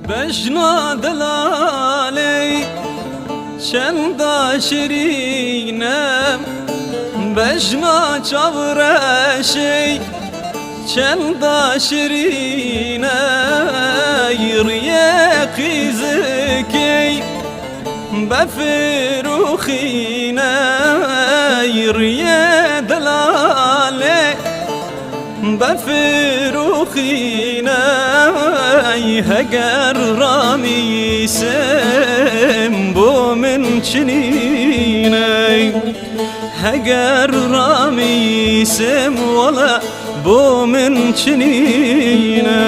بجنا دلالي چند شیرینم بجنا چاورشی چند شیرینه یریقی زکی بفروخینه یری دلاله بفروخینه هگر رامی سم بو من چنینه هگر رامی سم ولا بو من چنینه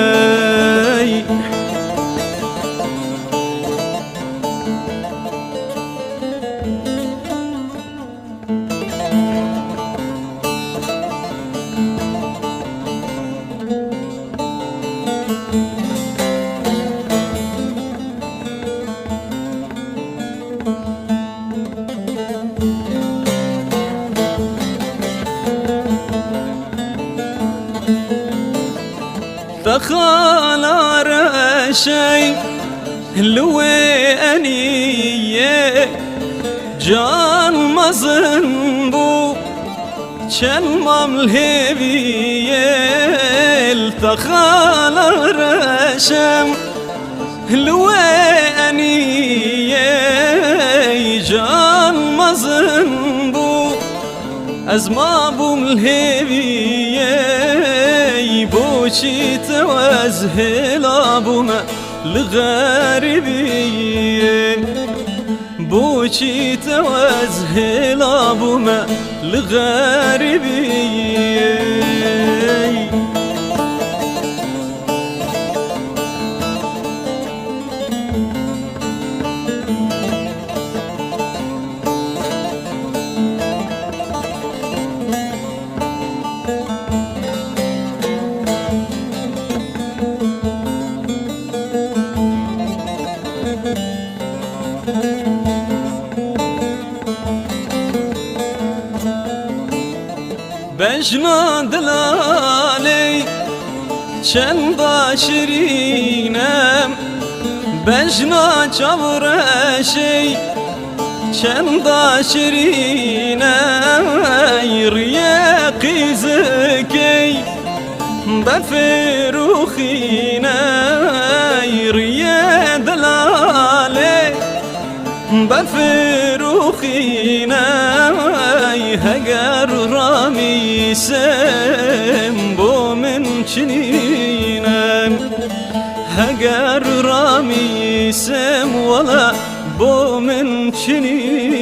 تخالى رشي لوي أنيه جان مزنبو چن مملهبيه تخالى رشم لوي أنيه جان مزنبو أزما بملهبيه بوشي توزهل أبوما لغاربية بوشي توزهل أبوما لغاربية بجنا دلالي چند شیرینم بجنا چاورشی چند شیرینم ریقی زکی بفروخینه ری دلاله بفروخینه هگر رامی سم بو من چنینم هگر رامی سم ولا بو من چنینم